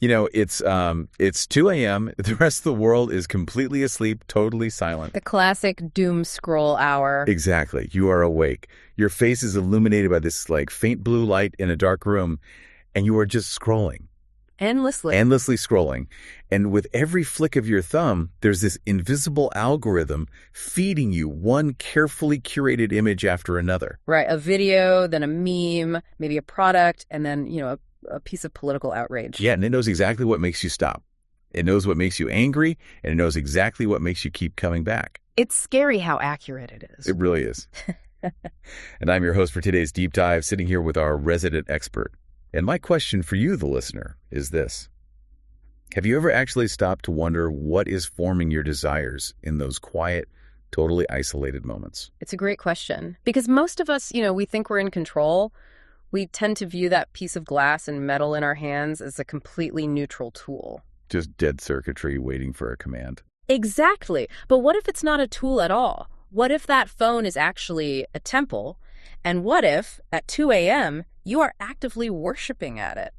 It's 2 a.m. The rest of the world is completely asleep, totally silent. The classic doom scroll hour. Exactly. You are awake. Your face is illuminated by this faint blue light in a dark room, and you are just scrolling. Endlessly scrolling. And with every flick of your thumb, there's this invisible algorithm feeding you one carefully curated image after another. Right. A video, then a meme, maybe a product, and then, a piece of political outrage. Yeah, and it knows exactly what makes you stop. It knows what makes you angry, and it knows exactly what makes you keep coming back. It's scary how accurate it is. It really is. And I'm your host for today's Deep Dive, sitting here with our resident expert. And my question for you, the listener, is this. Have you ever actually stopped to wonder what is forming your desires in those quiet, totally isolated moments? It's a great question. Because most of us, we think we're in control. We tend to view that piece of glass and metal in our hands as a completely neutral tool. Just dead circuitry waiting for a command. Exactly. But what if it's not a tool at all? What if that phone is actually a temple? And what if, at 2 a.m., you are actively worshiping at it?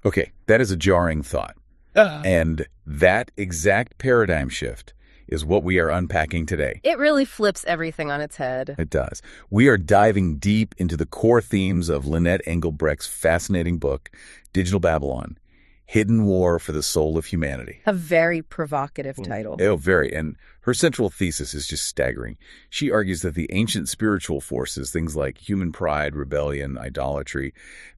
Okay, that is a jarring thought. And that exact paradigm shift is what we are unpacking today. It really flips everything on its head. It does. We are diving deep into the core themes of Lynette Engelbrecht's fascinating book, Digital Babylon, Hidden War for the Soul of Humanity. A very provocative title. Oh, very. And her central thesis is just staggering. She argues that the ancient spiritual forces, things like human pride, rebellion, idolatry,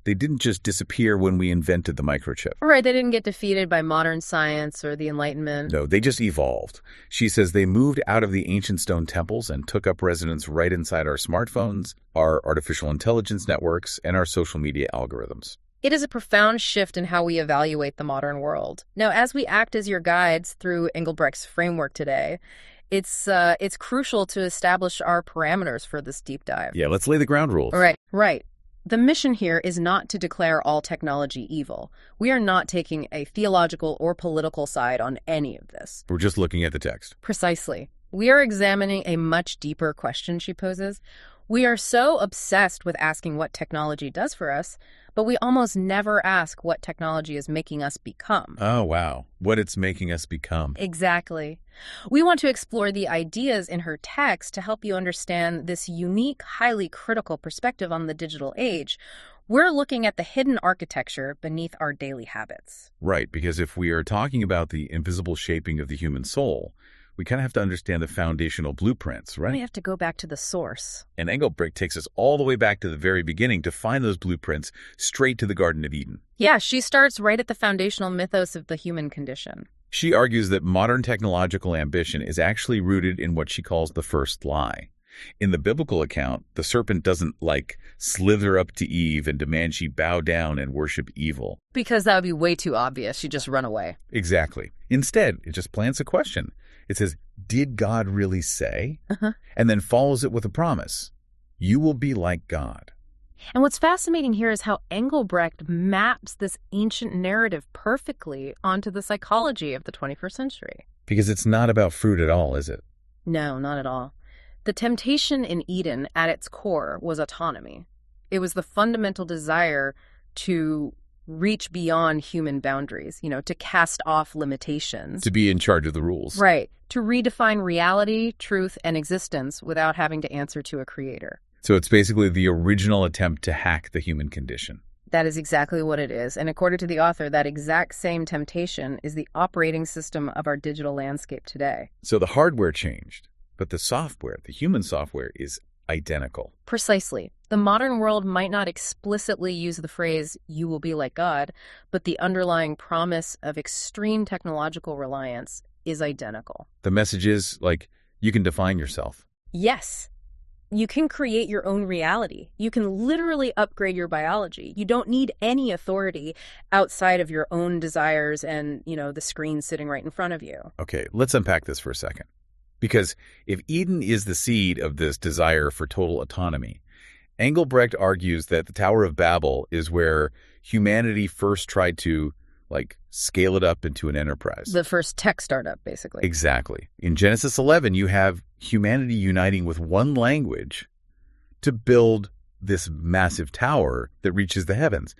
they didn't just disappear when we invented the microchip. Right, they didn't get defeated by modern science or the Enlightenment. No, they just evolved. She says they moved out of the ancient stone temples and took up residence right inside our smartphones, our artificial intelligence networks, and our social media algorithms. It is a profound shift in how we evaluate the modern world. Now, as we act as your guides through Engelbrecht's framework today, it's crucial to establish our parameters for this deep dive. Yeah, let's lay the ground rules. Right. The mission here is not to declare all technology evil. We are not taking a theological or political side on any of this. We're just looking at the text. Precisely. We are examining a much deeper question she poses. We are so obsessed with asking what technology does for us, but we almost never ask what technology is making us become. Oh, wow. What it's making us become. Exactly. We want to explore the ideas in her text to help you understand this unique, highly critical perspective on the digital age. We're looking at the hidden architecture beneath our daily habits. Right, because if we are talking about the invisible shaping of the human soul, we kind of have to understand the foundational blueprints, right? We have to go back to the source. And Engelbrecht takes us all the way back to the very beginning to find those blueprints straight to the Garden of Eden. Yeah, she starts right at the foundational mythos of the human condition. She argues that modern technological ambition is actually rooted in what she calls the first lie. In the biblical account, the serpent doesn't, slither up to Eve and demand she bow down and worship evil. Because that would be way too obvious. She'd just run away. Exactly. Instead, it just plants a question. It says, did God really say? And then follows it with a promise. You will be like God. And what's fascinating here is how Engelbrecht maps this ancient narrative perfectly onto the psychology of the 21st century. Because it's not about fruit at all, is it? No, not at all. The temptation in Eden at its core was autonomy. It was the fundamental desire to reach beyond human boundaries, to cast off limitations. To be in charge of the rules. Right. To redefine reality, truth, and existence without having to answer to a creator. So it's basically the original attempt to hack the human condition. That is exactly what it is. And according to the author, that exact same temptation is the operating system of our digital landscape today. So the hardware changed, but the software, the human software, is identical. Precisely. The modern world might not explicitly use the phrase, you will be like God, but the underlying promise of extreme technological reliance is identical. The message is, you can define yourself. Yes. You can create your own reality. You can literally upgrade your biology. You don't need any authority outside of your own desires and, the screen sitting right in front of you. Okay, let's unpack this for a second. Because if Eden is the seed of this desire for total autonomy, Engelbrecht argues that the Tower of Babel is where humanity first tried to, scale it up into an enterprise. The first tech startup, basically. Exactly. In Genesis 11, you have humanity uniting with one language to build this massive tower that reaches the heavens.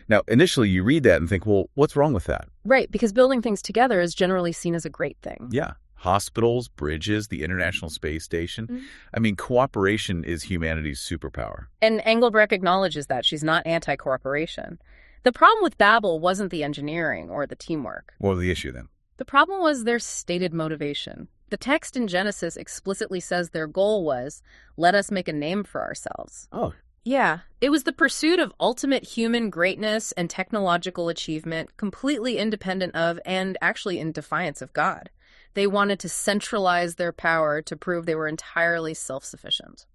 Now, initially you read that and think, well, what's wrong with that? Right, because building things together is generally seen as a great thing. Yeah. Hospitals, bridges, the International Space Station. Mhm. I mean, cooperation is humanity's superpower. And Engelbrecht acknowledges that. She's not anti-cooperation. The problem with Babel wasn't the engineering or the teamwork. What was the issue then? The problem was their stated motivation. The text in Genesis explicitly says their goal was, let us make a name for ourselves. Oh. Yeah, it was the pursuit of ultimate human greatness and technological achievement, completely independent of and actually in defiance of God. They wanted to centralize their power to prove they were entirely self-sufficient.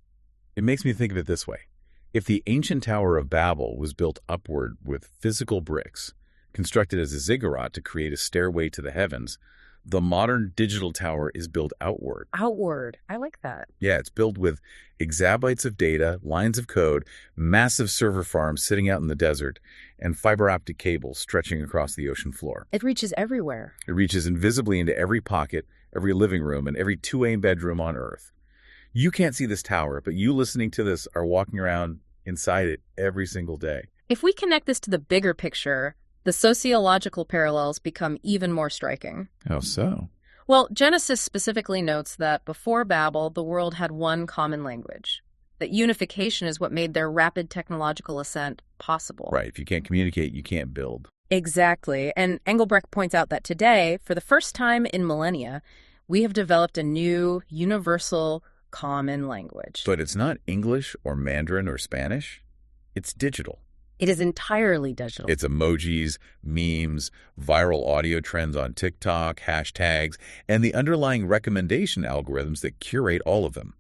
It makes me think of it this way. If the ancient Tower of Babel was built upward with physical bricks, constructed as a ziggurat to create a stairway to the heavens, the modern digital tower is built outward. Outward. I like that. Yeah, it's built with exabytes of data, lines of code, massive server farms sitting out in the desert, and fiber optic cables stretching across the ocean floor. It reaches everywhere. It reaches invisibly into every pocket, every living room, and every 2A bedroom on Earth. You can't see this tower, but you listening to this are walking around inside it every single day. If we connect this to the bigger picture, the sociological parallels become even more striking. How so? Well, Genesis specifically notes that before Babel, the world had one common language. That unification is what made their rapid technological ascent possible. Right. If you can't communicate, you can't build. Exactly. And Engelbrecht points out that today, for the first time in millennia, we have developed a new, universal, common language. But it's not English or Mandarin or Spanish. It's digital. It is entirely digital. It's emojis, memes, viral audio trends on TikTok, hashtags, and the underlying recommendation algorithms that curate all of them.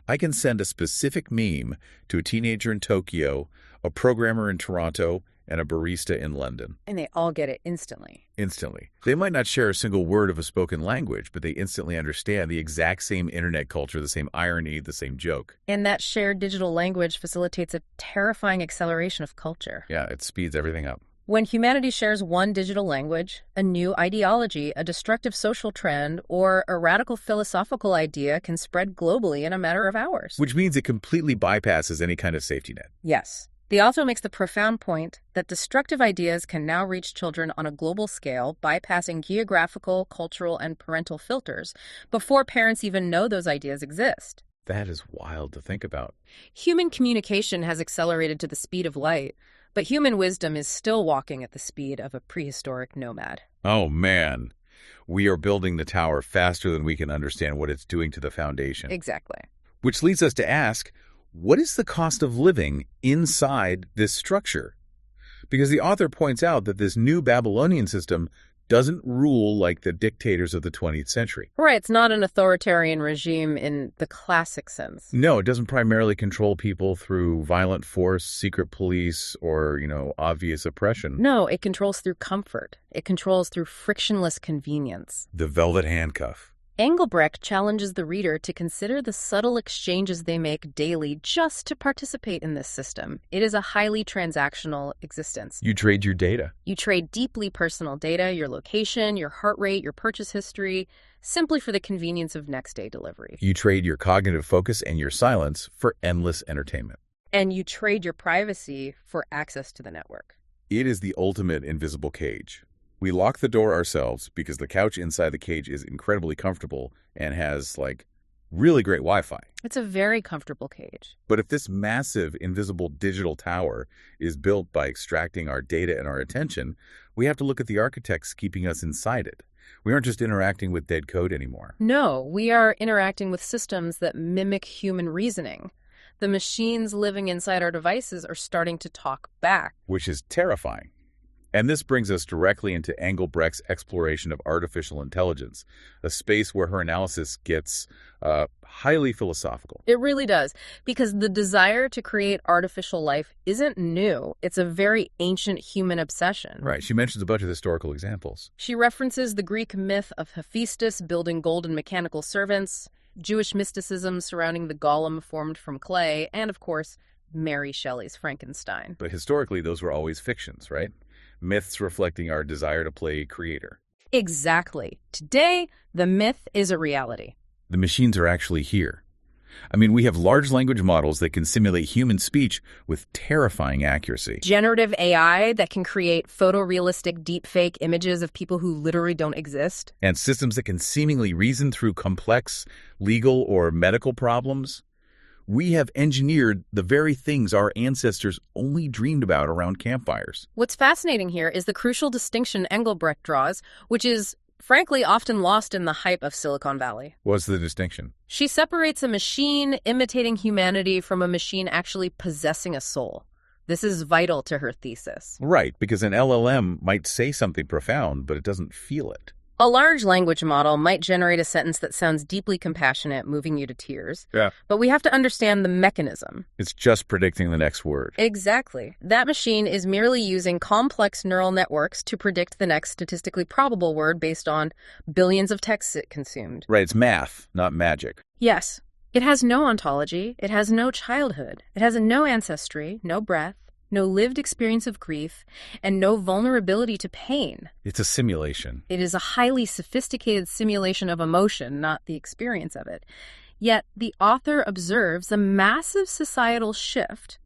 I can send a specific meme to a teenager in Tokyo, a programmer in Toronto, and a barista in London. And they all get it instantly. Instantly. They might not share a single word of a spoken language, but they instantly understand the exact same internet culture, the same irony, the same joke. And that shared digital language facilitates a terrifying acceleration of culture. Yeah, it speeds everything up. When humanity shares one digital language, a new ideology, a destructive social trend, or a radical philosophical idea can spread globally in a matter of hours. Which means it completely bypasses any kind of safety net. Yes. The author makes the profound point that destructive ideas can now reach children on a global scale, bypassing geographical, cultural, and parental filters before parents even know those ideas exist. That is wild to think about. Human communication has accelerated to the speed of light, but human wisdom is still walking at the speed of a prehistoric nomad. Oh, man. We are building the tower faster than we can understand what it's doing to the foundation. Exactly. Which leads us to ask, what is the cost of living inside this structure? Because the author points out that this new Babylonian system doesn't rule like the dictators of the 20th century. Right, it's not an authoritarian regime in the classic sense. No, it doesn't primarily control people through violent force, secret police, or, obvious oppression. No, it controls through comfort. It controls through frictionless convenience. The velvet handcuff. Engelbrecht challenges the reader to consider the subtle exchanges they make daily just to participate in this system. It is a highly transactional existence. You trade your data. You trade deeply personal data, your location, your heart rate, your purchase history, simply for the convenience of next-day delivery. You trade your cognitive focus and your silence for endless entertainment. And you trade your privacy for access to the network. It is the ultimate invisible cage. We lock the door ourselves because the couch inside the cage is incredibly comfortable and has, really great Wi-Fi. It's a very comfortable cage. But if this massive invisible digital tower is built by extracting our data and our attention, we have to look at the architects keeping us inside it. We aren't just interacting with dead code anymore. No, we are interacting with systems that mimic human reasoning. The machines living inside our devices are starting to talk back. Which is terrifying. And this brings us directly into Engelbrecht's exploration of artificial intelligence, a space where her analysis gets highly philosophical. It really does, because the desire to create artificial life isn't new. It's a very ancient human obsession. Right. She mentions a bunch of historical examples. She references the Greek myth of Hephaestus building golden mechanical servants, Jewish mysticism surrounding the golem formed from clay, and, of course, Mary Shelley's Frankenstein. But historically, those were always fictions, right? Myths reflecting our desire to play creator. Exactly. Today, the myth is a reality. The machines are actually here. I mean, we have large language models that can simulate human speech with terrifying accuracy. Generative AI that can create photorealistic deepfake images of people who literally don't exist. And systems that can seemingly reason through complex legal or medical problems. We have engineered the very things our ancestors only dreamed about around campfires. What's fascinating here is the crucial distinction Engelbrecht draws, which is, frankly, often lost in the hype of Silicon Valley. What's the distinction? She separates a machine imitating humanity from a machine actually possessing a soul. This is vital to her thesis. Right, because an LLM might say something profound, but it doesn't feel it. A large language model might generate a sentence that sounds deeply compassionate, moving you to tears. Yeah. But we have to understand the mechanism. It's just predicting the next word. Exactly. That machine is merely using complex neural networks to predict the next statistically probable word based on billions of texts it consumed. Right, it's math, not magic. Yes. It has no ontology. It has no childhood. It has no ancestry, no breath, no lived experience of grief, and no vulnerability to pain. It's a simulation. It is a highly sophisticated simulation of emotion, not the experience of it. Yet the author observes a massive societal shift.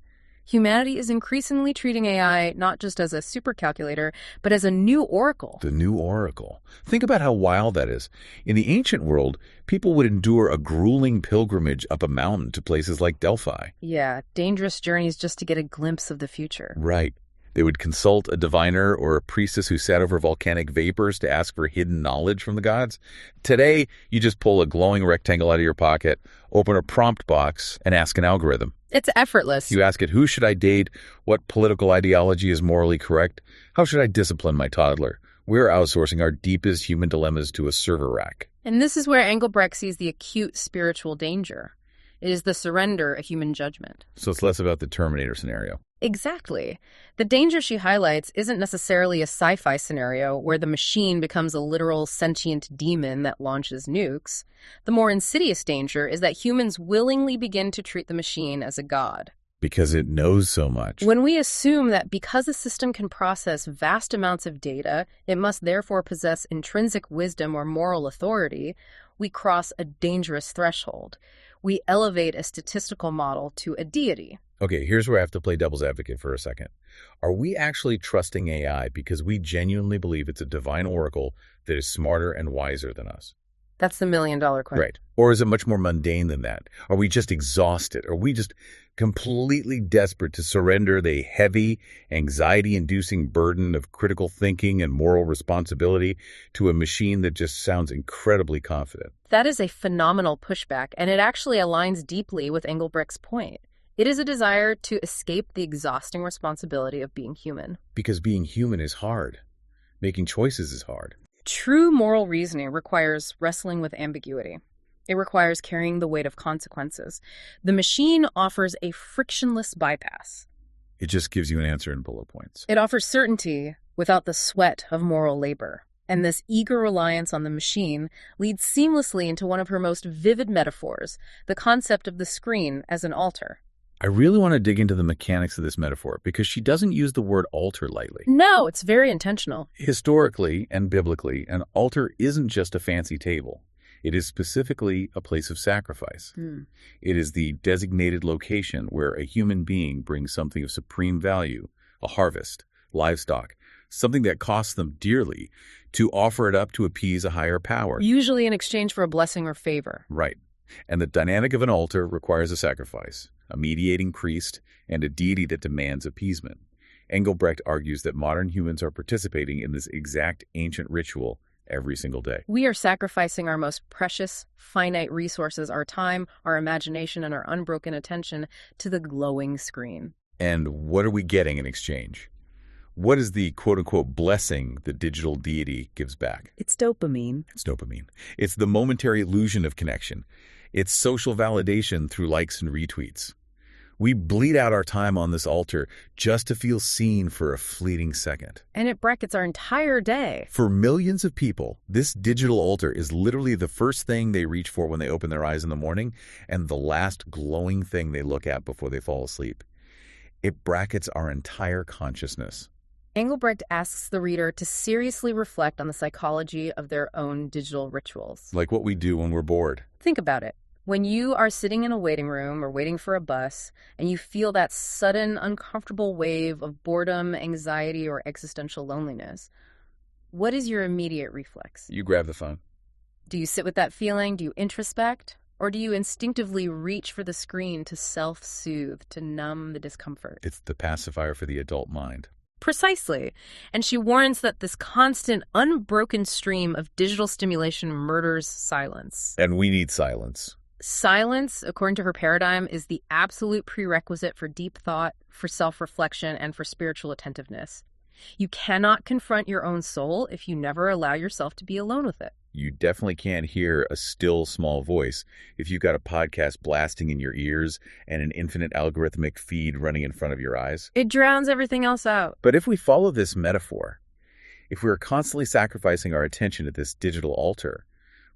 Humanity is increasingly treating AI not just as a supercalculator, but as a new oracle. The new oracle. Think about how wild that is. In the ancient world, people would endure a grueling pilgrimage up a mountain to places like Delphi. Yeah, dangerous journeys just to get a glimpse of the future. Right. They would consult a diviner or a priestess who sat over volcanic vapors to ask for hidden knowledge from the gods. Today, you just pull a glowing rectangle out of your pocket, open a prompt box, and ask an algorithm. It's effortless. You ask it, who should I date? What political ideology is morally correct? How should I discipline my toddler? We're outsourcing our deepest human dilemmas to a server rack. And this is where Engelbrecht sees the acute spiritual danger. It is the surrender of human judgment. So it's less about the Terminator scenario. Exactly. The danger she highlights isn't necessarily a sci-fi scenario where the machine becomes a literal sentient demon that launches nukes. The more insidious danger is that humans willingly begin to treat the machine as a god. Because it knows so much. When we assume that because a system can process vast amounts of data, it must therefore possess intrinsic wisdom or moral authority, we cross a dangerous threshold. We elevate a statistical model to a deity. Okay, here's where I have to play devil's advocate for a second. Are we actually trusting AI because we genuinely believe it's a divine oracle that is smarter and wiser than us? That's the million-dollar question. Right. Or is it much more mundane than that? Are we just exhausted? Are we just completely desperate to surrender the heavy, anxiety-inducing burden of critical thinking and moral responsibility to a machine that just sounds incredibly confident? That is a phenomenal pushback, and it actually aligns deeply with Engelbrecht's point. It is a desire to escape the exhausting responsibility of being human. Because being human is hard. Making choices is hard. True moral reasoning requires wrestling with ambiguity. It requires carrying the weight of consequences. The machine offers a frictionless bypass. It just gives you an answer in bullet points. It offers certainty without the sweat of moral labor. And this eager reliance on the machine leads seamlessly into one of her most vivid metaphors, the concept of the screen as an altar. I really want to dig into the mechanics of this metaphor because she doesn't use the word altar lightly. No, it's very intentional. Historically and biblically, an altar isn't just a fancy table. It is specifically a place of sacrifice. It is the designated location where a human being brings something of supreme value, a harvest, livestock, something that costs them dearly, to offer it up to appease a higher power. Usually in exchange for a blessing or favor. Right. And the dynamic of an altar requires a sacrifice, a mediating priest, and a deity that demands appeasement. Engelbrecht argues that modern humans are participating in this exact ancient ritual every single day. We are sacrificing our most precious, finite resources, our time, our imagination, and our unbroken attention to the glowing screen. And what are we getting in exchange? What is the quote-unquote blessing the digital deity gives back? It's dopamine. It's dopamine. It's the momentary illusion of connection. It's social validation through likes and retweets. We bleed out our time on this altar just to feel seen for a fleeting second. And it brackets our entire day. For millions of people, this digital altar is literally the first thing they reach for when they open their eyes in the morning and the last glowing thing they look at before they fall asleep. It brackets our entire consciousness. Engelbrecht asks the reader to seriously reflect on the psychology of their own digital rituals. Like what we do when we're bored. Think about it. When you are sitting in a waiting room or waiting for a bus and you feel that sudden, uncomfortable wave of boredom, anxiety, or existential loneliness, what is your immediate reflex? You grab the phone. Do you sit with that feeling? Do you introspect? Or do you instinctively reach for the screen to self-soothe, to numb the discomfort? It's the pacifier for the adult mind. Precisely. And she warns that this constant, unbroken stream of digital stimulation murders silence. And we need silence. Silence, according to her paradigm, is the absolute prerequisite for deep thought, for self-reflection, and for spiritual attentiveness. You cannot confront your own soul if you never allow yourself to be alone with it. You definitely can't hear a still, small voice if you've got a podcast blasting in your ears and an infinite algorithmic feed running in front of your eyes. It drowns everything else out. But if we follow this metaphor, if we're constantly sacrificing our attention at this digital altar,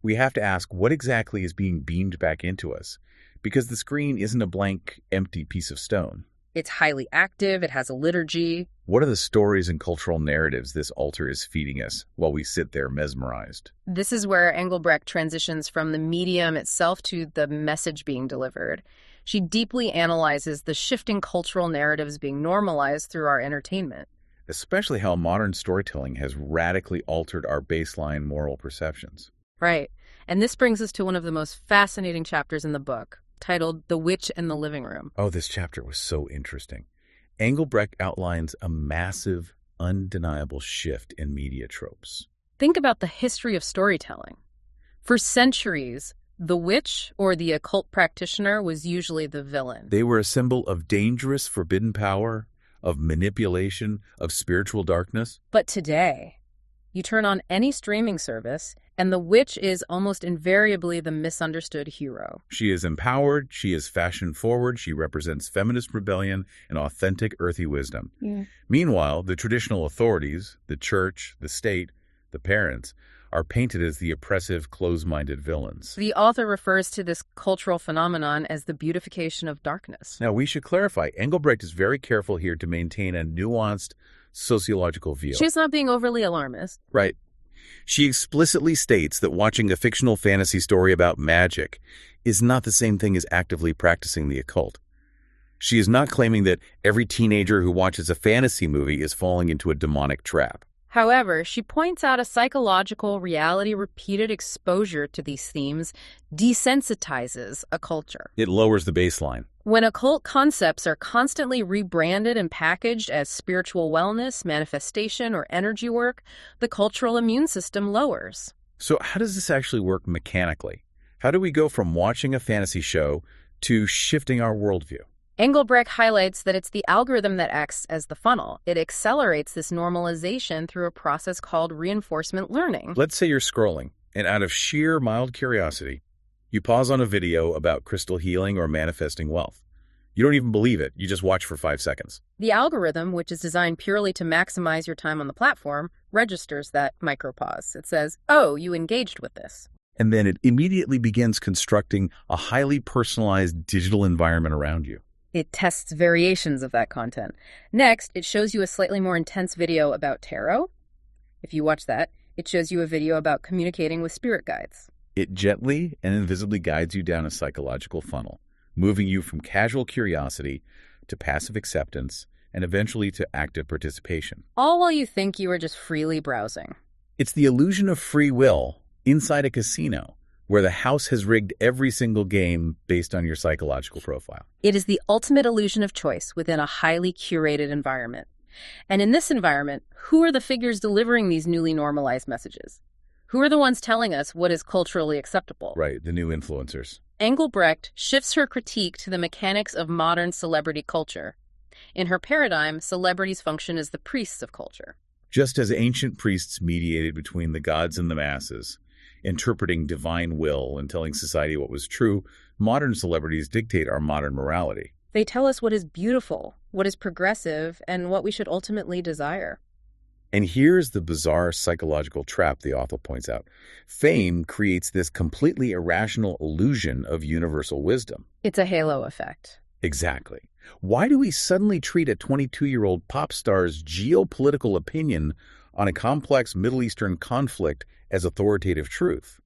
we have to ask what exactly is being beamed back into us, because the screen isn't a blank, empty piece of stone. It's highly active, it has a liturgy. What are the stories and cultural narratives this altar is feeding us while we sit there mesmerized? This is where Engelbrecht transitions from the medium itself to the message being delivered. She deeply analyzes the shifting cultural narratives being normalized through our entertainment. Especially how modern storytelling has radically altered our baseline moral perceptions. Right. And this brings us to one of the most fascinating chapters in the book, titled The Witch in the Living Room. Oh, this chapter was so interesting. Engelbrecht outlines a massive, undeniable shift in media tropes. Think about the history of storytelling. For centuries, the witch or the occult practitioner was usually the villain. They were a symbol of dangerous, forbidden power, of manipulation, of spiritual darkness. But today, you turn on any streaming service, and the witch is almost invariably the misunderstood hero. She is empowered, she is fashion-forward, she represents feminist rebellion and authentic earthy wisdom. Meanwhile, the traditional authorities, the church, the state, the parents, are painted as the oppressive, close-minded villains. The author refers to this cultural phenomenon as the beautification of darkness. Now, we should clarify, Engelbrecht is very careful here to maintain a nuanced sociological view. She's not being overly alarmist. Right. She explicitly states that watching a fictional fantasy story about magic is not the same thing as actively practicing the occult. She is not claiming that every teenager who watches a fantasy movie is falling into a demonic trap. However, she points out a psychological reality-repeated exposure to these themes desensitizes a culture. It lowers the baseline. When occult concepts are constantly rebranded and packaged as spiritual wellness, manifestation, or energy work, the cultural immune system lowers. So how does this actually work mechanically? How do we go from watching a fantasy show to shifting our worldview? Engelbrecht highlights that it's the algorithm that acts as the funnel. It accelerates this normalization through a process called reinforcement learning. Let's say you're scrolling, and out of sheer mild curiosity, you pause on a video about crystal healing or manifesting wealth. You don't even believe it. You just watch for 5 seconds. The algorithm, which is designed purely to maximize your time on the platform, registers that micropause. It says, oh, you engaged with this. And then it immediately begins constructing a highly personalized digital environment around you. It tests variations of that content. Next, it shows you a slightly more intense video about tarot. If you watch that, it shows you a video about communicating with spirit guides. It gently and invisibly guides you down a psychological funnel, moving you from casual curiosity to passive acceptance and eventually to active participation. All while you think you are just freely browsing. It's the illusion of free will inside a casino, where the house has rigged every single game based on your psychological profile. It is the ultimate illusion of choice within a highly curated environment. And in this environment, who are the figures delivering these newly normalized messages? Who are the ones telling us what is culturally acceptable? Right, the new influencers. Engelbrecht shifts her critique to the mechanics of modern celebrity culture. In her paradigm, celebrities function as the priests of culture. Just as ancient priests mediated between the gods and the masses, interpreting divine will and telling society what was true, modern celebrities dictate our modern morality. They tell us what is beautiful, what is progressive, and what we should ultimately desire. And here's the bizarre psychological trap the author points out. Fame creates this completely irrational illusion of universal wisdom. It's a halo effect. Exactly. Why do we suddenly treat a 22-year-old pop star's geopolitical opinion on a complex Middle Eastern conflict as authoritative truth?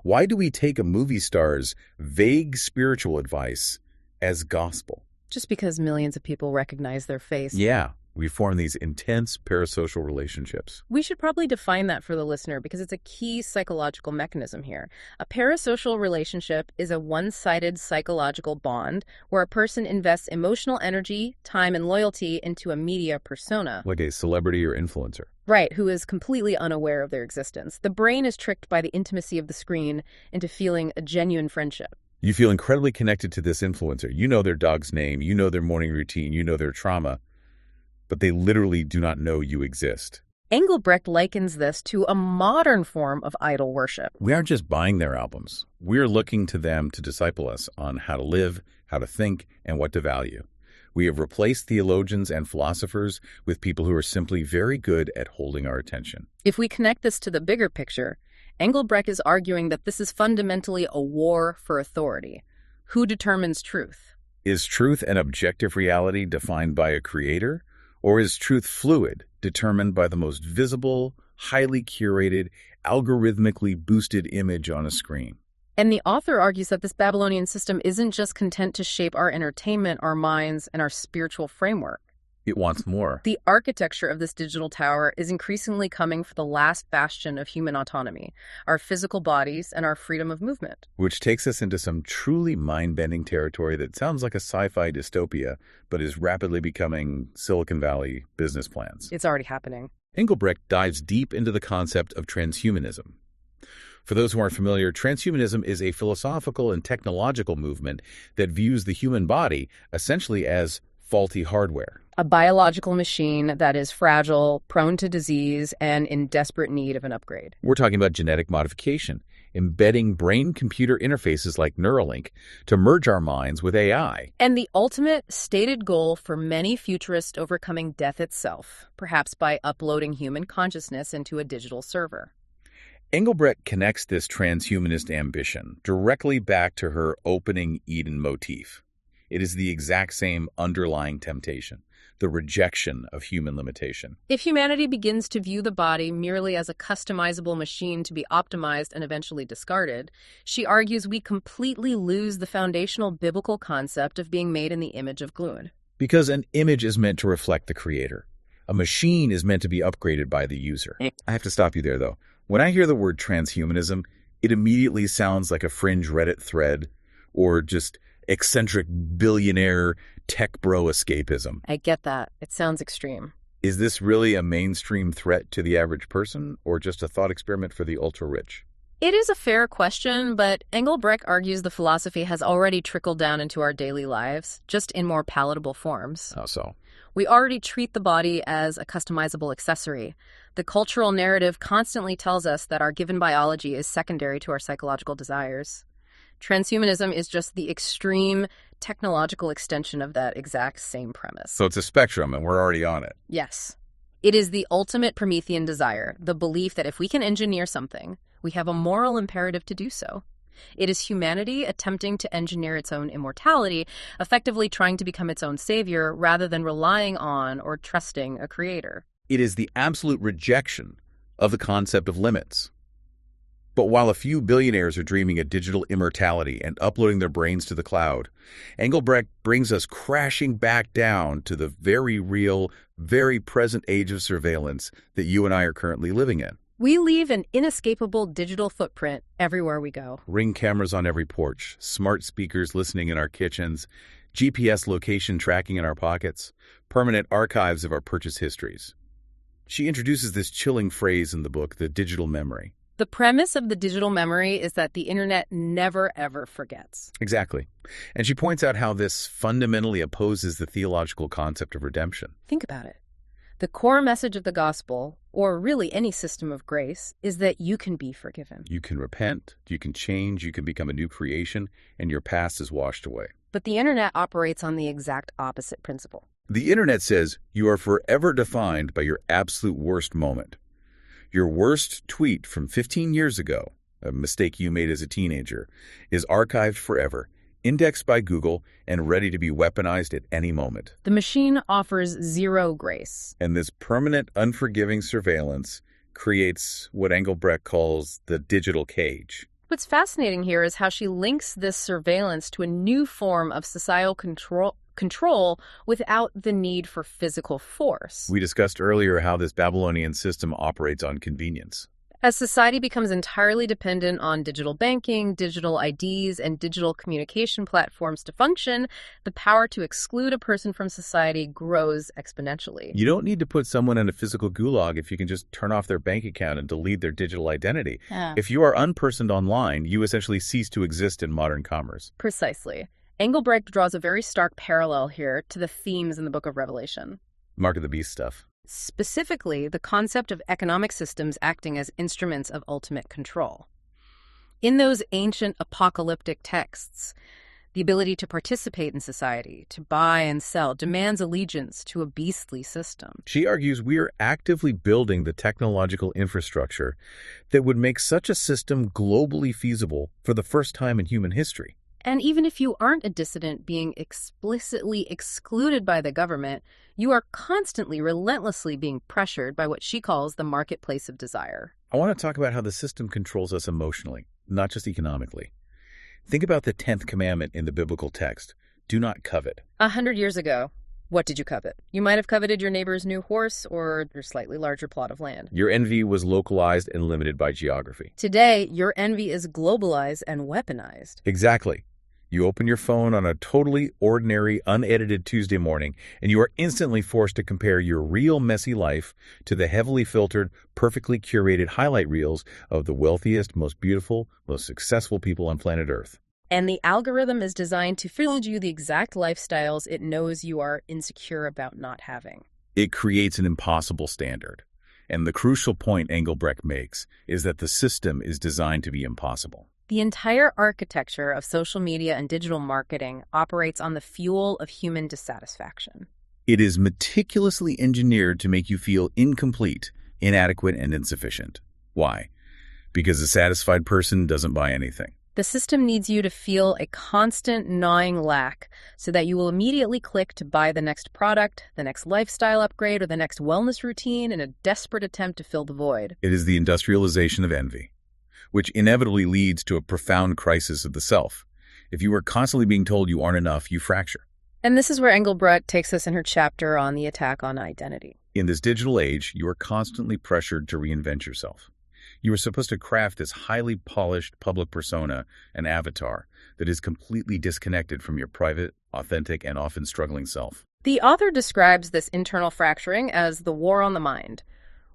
Why do we take a movie star's vague spiritual advice as gospel? Just because millions of people recognize their face. Yeah, we form these intense parasocial relationships. We should probably define that for the listener because it's a key psychological mechanism here. A parasocial relationship is a one-sided psychological bond where a person invests emotional energy, time, and loyalty into a media persona. Like a celebrity or influencer. Right, who is completely unaware of their existence. The brain is tricked by the intimacy of the screen into feeling a genuine friendship. You feel incredibly connected to this influencer. You know their dog's name, you know their morning routine, you know their trauma, but they literally do not know you exist. Engelbrecht likens this to a modern form of idol worship. We aren't just buying their albums. We're looking to them to disciple us on how to live, how to think, and what to value. We have replaced theologians and philosophers with people who are simply very good at holding our attention. If we connect this to the bigger picture, Engelbrecht is arguing that this is fundamentally a war for authority. Who determines truth? Is truth an objective reality defined by a creator? Or is truth fluid, determined by the most visible, highly curated, algorithmically boosted image on a screen? And the author argues that this Babylonian system isn't just content to shape our entertainment, our minds, and our spiritual framework. It wants more. The architecture of this digital tower is increasingly coming for the last bastion of human autonomy, our physical bodies and our freedom of movement. Which takes us into some truly mind-bending territory that sounds like a sci-fi dystopia, but is rapidly becoming Silicon Valley business plans. It's already happening. Engelbrecht dives deep into the concept of transhumanism. For those who aren't familiar, transhumanism is a philosophical and technological movement that views the human body essentially as faulty hardware. A biological machine that is fragile, prone to disease, and in desperate need of an upgrade. We're talking about genetic modification, embedding brain-computer interfaces like Neuralink to merge our minds with AI. And the ultimate stated goal for many futurists overcoming death itself, perhaps by uploading human consciousness into a digital server. Engelbrecht connects this transhumanist ambition directly back to her opening Eden motif. It is the exact same underlying temptation, the rejection of human limitation. If humanity begins to view the body merely as a customizable machine to be optimized and eventually discarded, she argues we completely lose the foundational biblical concept of being made in the image of God. Because an image is meant to reflect the creator. A machine is meant to be upgraded by the user. I have to stop you there, though. When I hear the word transhumanism, it immediately sounds like a fringe Reddit thread or just eccentric billionaire tech bro escapism. I get that. It sounds extreme. Is this really a mainstream threat to the average person or just a thought experiment for the ultra-rich? It is a fair question, but Engelbrecht argues the philosophy has already trickled down into our daily lives, just in more palatable forms. How so? We already treat the body as a customizable accessory. The cultural narrative constantly tells us that our given biology is secondary to our psychological desires. Transhumanism is just the extreme technological extension of that exact same premise. So it's a spectrum, and we're already on it. Yes. It is the ultimate Promethean desire, the belief that if we can engineer something, we have a moral imperative to do so. It is humanity attempting to engineer its own immortality, effectively trying to become its own savior rather than relying on or trusting a creator. It is the absolute rejection of the concept of limits. But while a few billionaires are dreaming of digital immortality and uploading their brains to the cloud, Engelbrecht brings us crashing back down to the very real, very present age of surveillance that you and I are currently living in. We leave an inescapable digital footprint everywhere we go. Ring cameras on every porch, smart speakers listening in our kitchens, GPS location tracking in our pockets, permanent archives of our purchase histories. She introduces this chilling phrase in the book, the digital memory. The premise of the digital memory is that the internet never, ever forgets. Exactly. And she points out how this fundamentally opposes the theological concept of redemption. Think about it. The core message of the gospel, or really any system of grace, is that you can be forgiven. You can repent, you can change, you can become a new creation, and your past is washed away. But the internet operates on the exact opposite principle. The internet says you are forever defined by your absolute worst moment. Your worst tweet from 15 years ago, a mistake you made as a teenager, is archived forever, indexed by Google, and ready to be weaponized at any moment. The machine offers zero grace. And this permanent, unforgiving surveillance creates what Engelbrecht calls the digital cage. What's fascinating here is how she links this surveillance to a new form of societal control without the need for physical force. We discussed earlier how this Babylonian system operates on convenience. As society becomes entirely dependent on digital banking, digital IDs, and digital communication platforms to function, the power to exclude a person from society grows exponentially. You don't need to put someone in a physical gulag if you can just turn off their bank account and delete their digital identity. Yeah. If you are unpersoned online, you essentially cease to exist in modern commerce. Precisely. Engelbrecht draws a very stark parallel here to the themes in the Book of Revelation. Mark of the Beast stuff. Specifically, the concept of economic systems acting as instruments of ultimate control. In those ancient apocalyptic texts, the ability to participate in society, to buy and sell, demands allegiance to a beastly system. She argues we are actively building the technological infrastructure that would make such a system globally feasible for the first time in human history. And even if you aren't a dissident being explicitly excluded by the government, you are constantly, relentlessly being pressured by what she calls the marketplace of desire. I want to talk about how the system controls us emotionally, not just economically. Think about the 10th commandment in the biblical text. Do not covet. 100 years ago, what did you covet? You might have coveted your neighbor's new horse or their slightly larger plot of land. Your envy was localized and limited by geography. Today, your envy is globalized and weaponized. Exactly. You open your phone on a totally ordinary, unedited Tuesday morning, and you are instantly forced to compare your real messy life to the heavily filtered, perfectly curated highlight reels of the wealthiest, most beautiful, most successful people on planet Earth. And the algorithm is designed to feed you the exact lifestyles it knows you are insecure about not having. It creates an impossible standard. And the crucial point Engelbrecht makes is that the system is designed to be impossible. The entire architecture of social media and digital marketing operates on the fuel of human dissatisfaction. It is meticulously engineered to make you feel incomplete, inadequate, and insufficient. Why? Because a satisfied person doesn't buy anything. The system needs you to feel a constant gnawing lack so that you will immediately click to buy the next product, the next lifestyle upgrade, or the next wellness routine in a desperate attempt to fill the void. It is the industrialization of envy, which inevitably leads to a profound crisis of the self. If you are constantly being told you aren't enough, you fracture. And this is where Engelbrecht takes us in her chapter on the attack on identity. In this digital age, you are constantly pressured to reinvent yourself. You are supposed to craft this highly polished public persona, an avatar, that is completely disconnected from your private, authentic, and often struggling self. The author describes this internal fracturing as the war on the mind.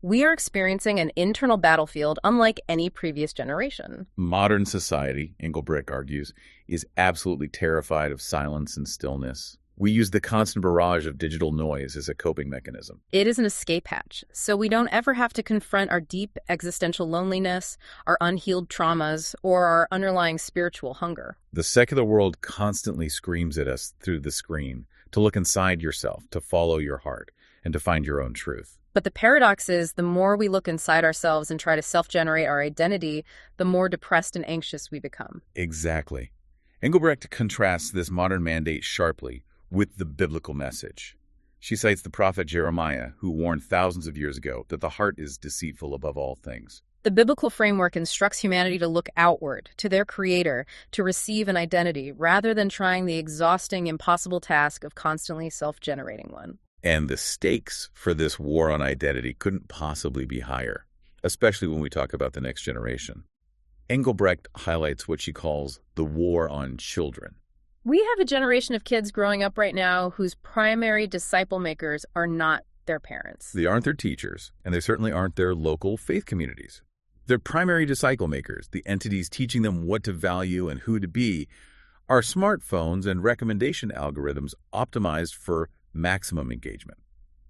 We are experiencing an internal battlefield unlike any previous generation. Modern society, Engelbrecht argues, is absolutely terrified of silence and stillness. We use the constant barrage of digital noise as a coping mechanism. It is an escape hatch, so we don't ever have to confront our deep existential loneliness, our unhealed traumas, or our underlying spiritual hunger. The secular world constantly screams at us through the screen to look inside yourself, to follow your heart, and to find your own truth. But the paradox is the more we look inside ourselves and try to self-generate our identity, the more depressed and anxious we become. Exactly. Engelbrecht contrasts this modern mandate sharply with the biblical message. She cites the prophet Jeremiah, who warned thousands of years ago that the heart is deceitful above all things. The biblical framework instructs humanity to look outward, to their creator, to receive an identity, rather than trying the exhausting, impossible task of constantly self-generating one. And the stakes for this war on identity couldn't possibly be higher, especially when we talk about the next generation. Engelbrecht highlights what she calls the war on children. We have a generation of kids growing up right now whose primary disciple makers are not their parents. They aren't their teachers, and they certainly aren't their local faith communities. Their primary disciple makers, the entities teaching them what to value and who to be, are smartphones and recommendation algorithms optimized for maximum engagement.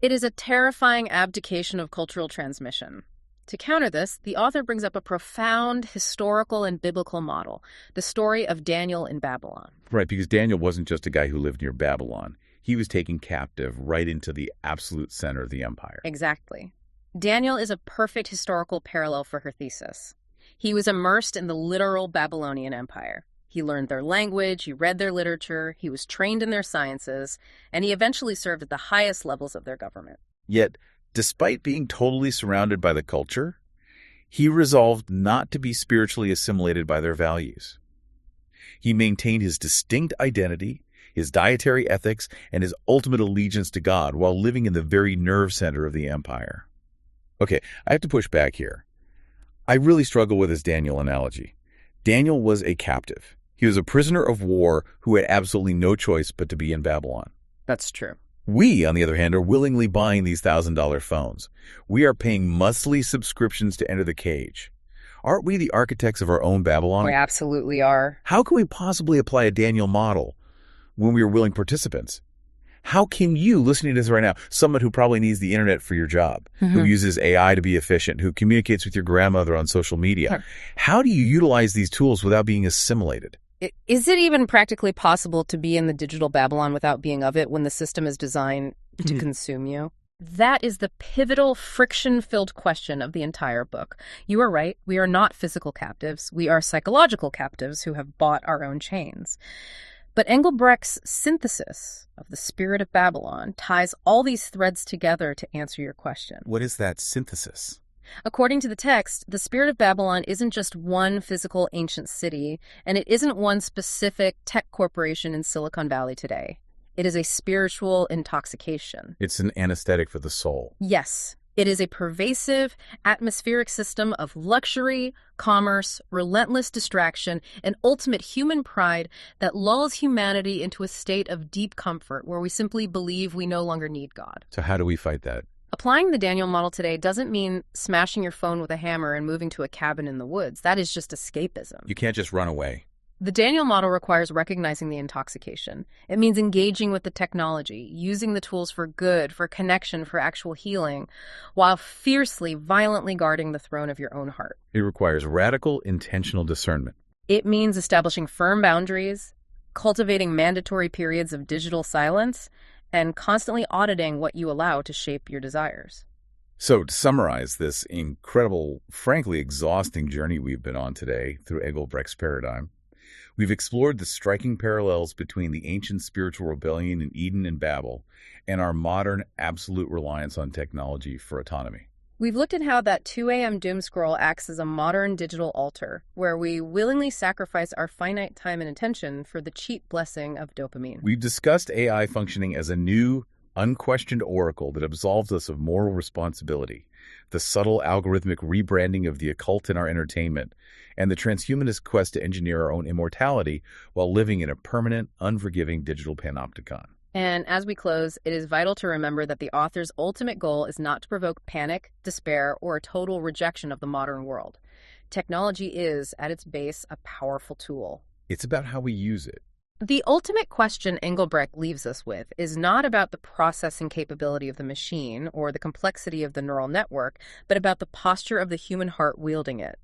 It is a terrifying abdication of cultural transmission. To counter this, the author brings up a profound historical and biblical model, the story of Daniel in Babylon. Right, because Daniel wasn't just a guy who lived near Babylon. He was taken captive right into the absolute center of the empire. Exactly. Daniel is a perfect historical parallel for her thesis. He was immersed in the literal Babylonian Empire. He learned their language, he read their literature, he was trained in their sciences, and he eventually served at the highest levels of their government. Yet, despite being totally surrounded by the culture, He resolved not to be spiritually assimilated by their values. He maintained his distinct identity, his dietary ethics, and his ultimate allegiance to God while living in the very nerve center of the empire. Okay, I have to push back here. I really struggle with this Daniel analogy. Daniel was a captive. He was a prisoner of war who had absolutely no choice but to be in Babylon. That's true. We, on the other hand, are willingly buying these $1,000 phones. We are paying monthly subscriptions to enter the cage. Aren't we the architects of our own Babylon? We absolutely are. How can we possibly apply a Daniel model when we are willing participants? How can you, listening to this right now, someone who probably needs the internet for your job, who uses AI to be efficient, who communicates with your grandmother on social media, how do you utilize these tools without being assimilated? Is it even practically possible to be in the digital Babylon without being of it when the system is designed to consume you? That is the pivotal, friction-filled question of the entire book. You are right. We are not physical captives. We are psychological captives who have bought our own chains. But Engelbrecht's synthesis of the spirit of Babylon ties all these threads together to answer your question. What is that synthesis? According to the text, the spirit of Babylon isn't just one physical ancient city, and it isn't one specific tech corporation in Silicon Valley today. It is a spiritual intoxication. It's an anesthetic for the soul. Yes. It is a pervasive, atmospheric system of luxury, commerce, relentless distraction, and ultimate human pride that lulls humanity into a state of deep comfort where we simply believe we no longer need God. So how do we fight that? Applying the Daniel model today doesn't mean smashing your phone with a hammer and moving to a cabin in the woods. That is just escapism. You can't just run away. The Daniel model requires recognizing the intoxication. It means engaging with the technology, using the tools for good, for connection, for actual healing, while fiercely, violently guarding the throne of your own heart. It requires radical, intentional discernment. It means establishing firm boundaries, cultivating mandatory periods of digital silence, and constantly auditing what you allow to shape your desires. So to summarize this incredible, frankly exhausting journey we've been on today through Engelbrecht's paradigm, we've explored the striking parallels between the ancient spiritual rebellion in Eden and Babel and our modern absolute reliance on technology for autonomy. We've looked at how that 2 a.m. doom scroll acts as a modern digital altar, where we willingly sacrifice our finite time and attention for the cheap blessing of dopamine. We've discussed AI functioning as a new, unquestioned oracle that absolves us of moral responsibility, the subtle algorithmic rebranding of the occult in our entertainment, and the transhumanist quest to engineer our own immortality while living in a permanent, unforgiving digital panopticon. And as we close, it is vital to remember that the author's ultimate goal is not to provoke panic, despair, or a total rejection of the modern world. Technology is, at its base, a powerful tool. It's about how we use it. The ultimate question Engelbrecht leaves us with is not about the processing capability of the machine or the complexity of the neural network, but about the posture of the human heart wielding it.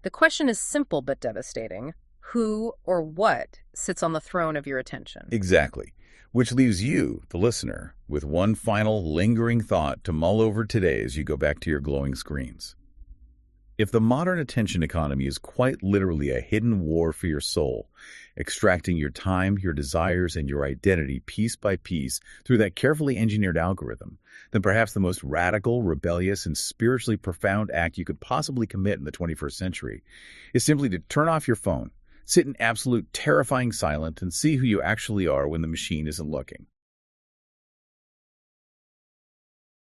The question is simple but devastating. Who or what sits on the throne of your attention? Exactly. Which leaves you, the listener, with one final lingering thought to mull over today as you go back to your glowing screens. If the modern attention economy is quite literally a hidden war for your soul, extracting your time, your desires, and your identity piece by piece through that carefully engineered algorithm, then perhaps the most radical, rebellious, and spiritually profound act you could possibly commit in the 21st century is simply to turn off your phone, sit in absolute terrifying silence, and see who you actually are when the machine isn't looking.